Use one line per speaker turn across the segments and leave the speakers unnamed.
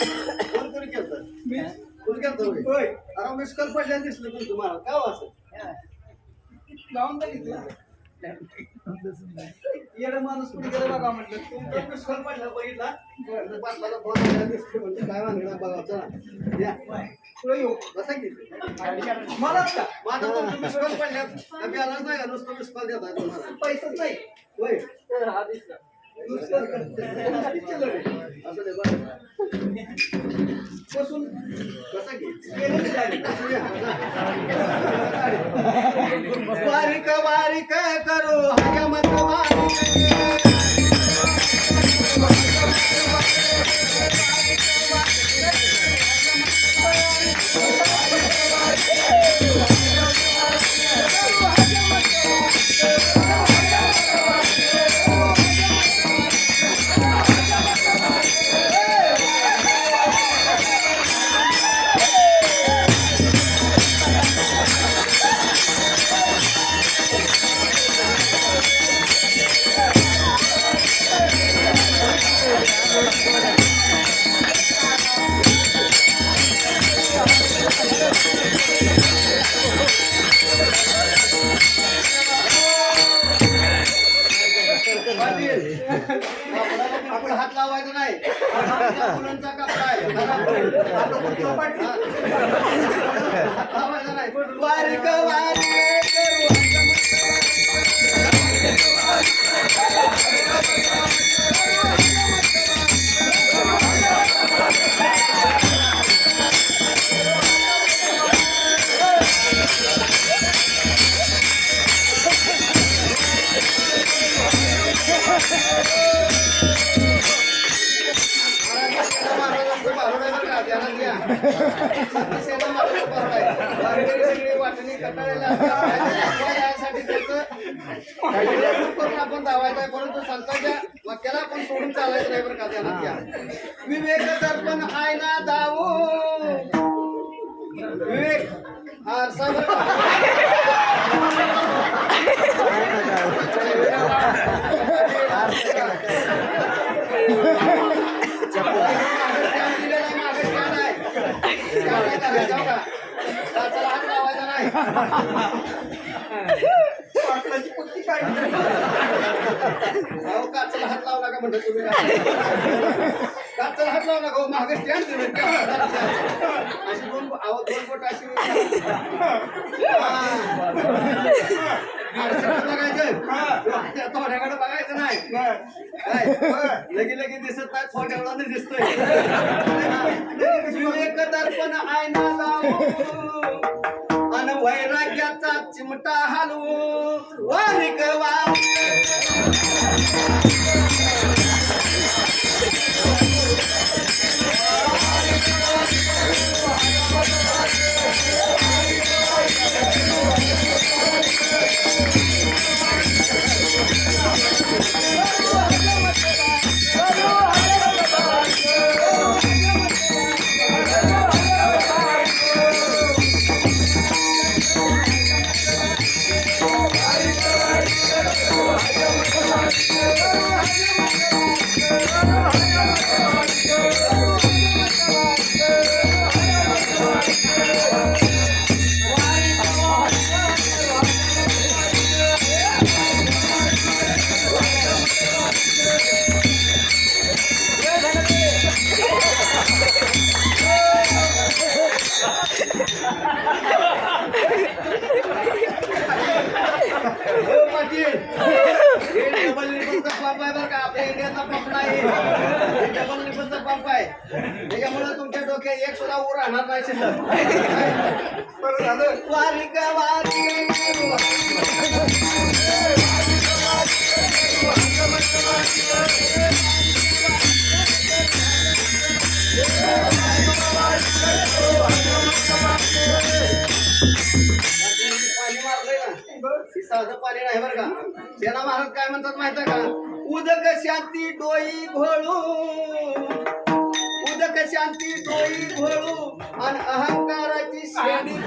कोण कोणी केलं
मी
कोणी केलं
होय
अरे मिस कॉल पडल्याने दिसलं पण तुम्हाला काय हो असं
लावून बघितलं येडा माणूस कुठे गेला बघा म्हटलं
तुमचा मिस कॉल पडला बघितला पाटलाला फोन आला दिसतो म्हणजे काय म्हणलं बघा चला या
पुढे येऊ
बसा की
मलाच का
माझा तुमचा मिस कॉल पडल्यात आम्ही आलाच नाही का नुसतं मिस कॉल देत आहे तुम्हाला
पैसाच नाही
होय
हा दिसला नुसतं चिल्लर आहे.
असं दे बरं
बसून
बसा की
गेलेली गाडी.
बारीक बारीक करू हयामत बारीक आपण हात लावायचा नाही मुलांचा कपडा आहे हात लावायचा नाही बारीक बारीक वाटणी कटाळ्याला आपण धावायचं आहे परंतु संतांच्या वाक्याला आपण सोडून चालायचं नाही बरं का ध्यानात घ्या विवेक दर्पण आहे ना धावू विवेक आरसा हात लावायचा नाही
पाटलाची पत्ती काय
अहो काचाला हात लावला का म्हणतो तुम्ही काचाला हात लावला का मागे स्टँड अशी दोन दोन बोट अशी थोड्याकडे बघायचं नाही काय लगी लगी दिसत नाही थोड्याकडे नाही दिसतोय विवेक दर्पण आयना लावू अन वैराग्याचा चिमटा हलवू वारिक वा त्याच्यामुळे तुमच्या डोक्यात एक सुद्धा ऊर राहणार नाही शिल्लक वारिक पाणी मारलंय ना साधं पाणी नाही बरं का सेना महाराज काय म्हणतात माहिती का उदक शांती डोई घोळू उदक शांती डोई घोळू आणि अहंकाराची श्रेणी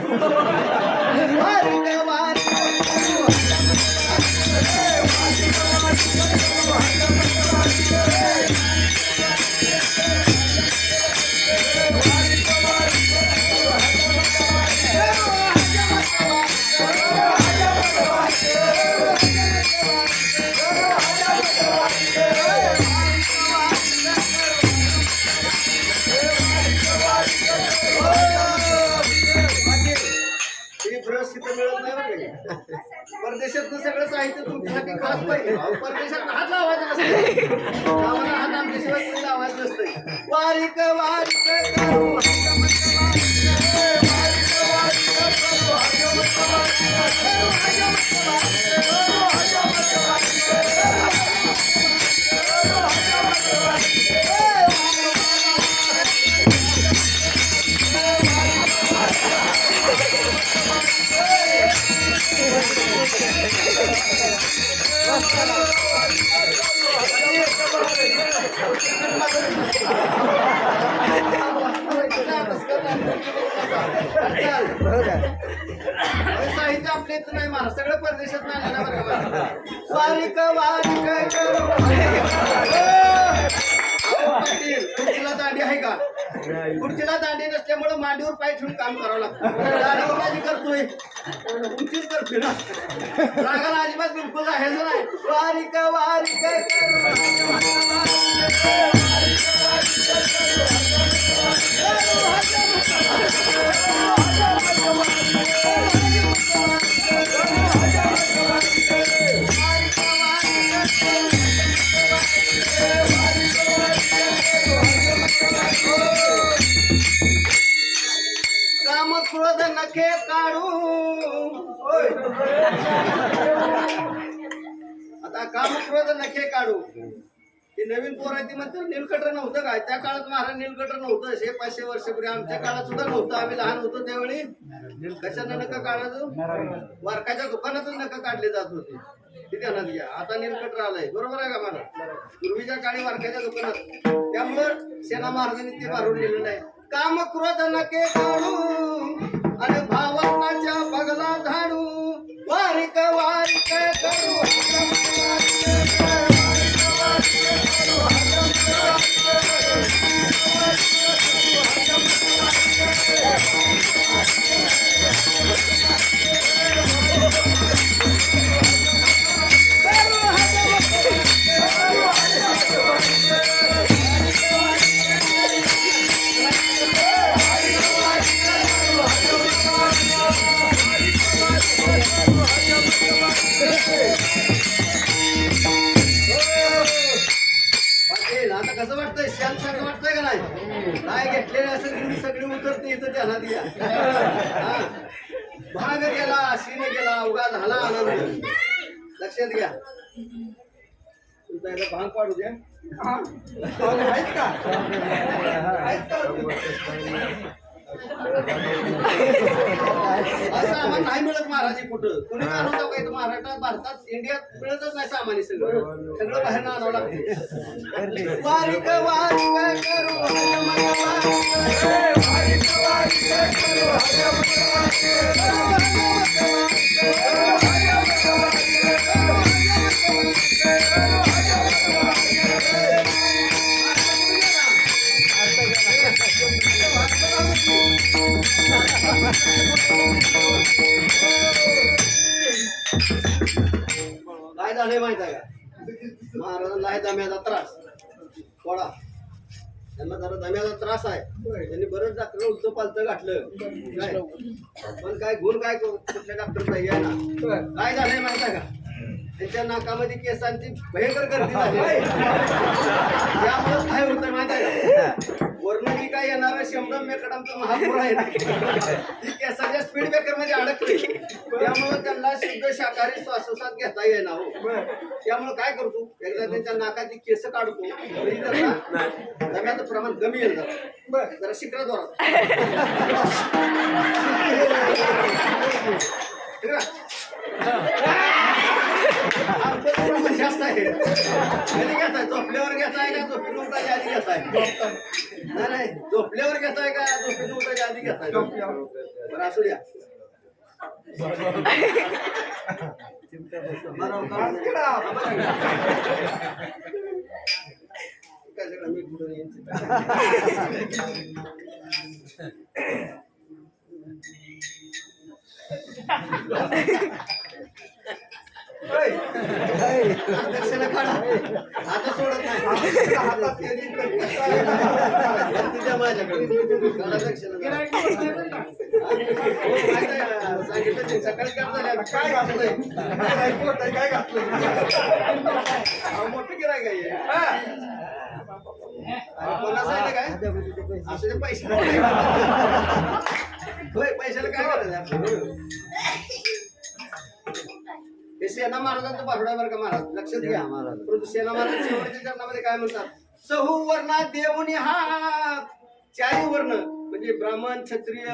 सगळं साहित्य तुमच्यासाठी खास पाहिजे परदेशात हात लावायचा नसते गावाला हात आमच्याशिवाय कोणी लावायचं नसतंय वारिक वारिक करू साहित्य आपल्या इथं नाही मारा सगळं परदेशात नाही ना बरं का वारिक वारिक करू खुर्चीला दांडी आहे का खुर्चीला दांडी नसल्यामुळे मांडीवर पाय ठेवून काम करावं लागतं दाढी माझी करतोय तुमचीच करतोय ना रागाला अजिबात बिलकुल आहे नाही वारिक वारिक काम क्रोध नखे काढू आता काम क्रोध नखे काढू ही नवीन पोर आहे ती म्हणते नीलकटर नव्हतं काय त्या काळात महाराज नीलकटर नव्हतं 100-500 वर्षापूर्वी आमच्या काळात सुद्धा नव्हतं आम्ही लहान होतो त्यावेळी कशानं नका काढायचं वारकाच्या दुकानातून नका काढले जात होते ती ध्यानात घ्या आता नीलकटर आलंय बरोबर आहे का मला पूर्वीच्या काळी वारकाच्या दुकानात त्यामुळं सेना महाराजांनी ते मारून दिलं नाही काम क्रोध नके काढू आणि भावनाच्या बगला झाडू वारिक वारिक करू आता कसं वाटतंय शांत शांत वाटतंय का नाही काय घेतलेलं असं सगळी उतरते इथं ध्यानात घ्या भाग गेला शिने गेला उगा झाला आनंद लक्षात घ्या तुमचा याला भांग पाडू द्या
आहेत का
असं आम्हाला नाही मिळत महाराज कुठं कुणी आणवतो का इथं महाराष्ट्रात भारतात इंडियात मिळतच नाही सामान्य सगळं सगळं बाहेर आणावं लागते वारिक वारिक करू काय झालंय माहित आहे का महाराजांना आहे दम्याचा त्रास थोडा त्यांना जरा दम्याचा त्रास आहे त्यांनी बरंच डॉक्टर उलट पालत घातलं काय पण काय गुण काय कुठल्या डॉक्टरचा आहे ना काय झालंय माहित आहे का त्यांच्या नाकामध्ये केसांची भयंकर गर्दी झाली त्यामुळे काय होतं माहित आहे का वर्ण जी काय येणार शंभर मेकडांचं महापूर आहे ती केसाच्या स्पीड ब्रेकर मध्ये अडकली त्यामुळे त्यांना शुद्ध शाकाहारी श्वासोश्वास घेता येईना हो त्यामुळे काय करतो एकदा त्यांच्या नाकाची केस काढतो तरी त्यांना दम्याचं प्रमाण कमी येईल जरा शिकरा जोरात जास्त आहे कधी घेताय झोपल्यावर घेताय का झोपीन उठायच्या आधी घेताय नाही झोपल्यावर घेताय का झोपीन उठायच्या आधी घेताय बरं असू द्या मी कुठं दक्षिणा काढा आता सोडत नाही हातात माझ्याकडे दक्षिणा सांगितलं ते सकाळी काम झालं
काय घातलंय काय पोट आहे, काय घातलंय
मोठं गिरायक आहे
हा.
कोणाचं आहे काय असं ते पैसे होय पैशाला काय करायचं आपल्याला? हे सेना महाराजांचं बारुड आहे बरं का महाराज लक्षात घ्या परंतु सेना महाराज शेवटच्या चरणामध्ये काय म्हणतात सहु वर्णा देऊनी हा चारी वर्ण म्हणजे ब्राह्मण क्षत्रिय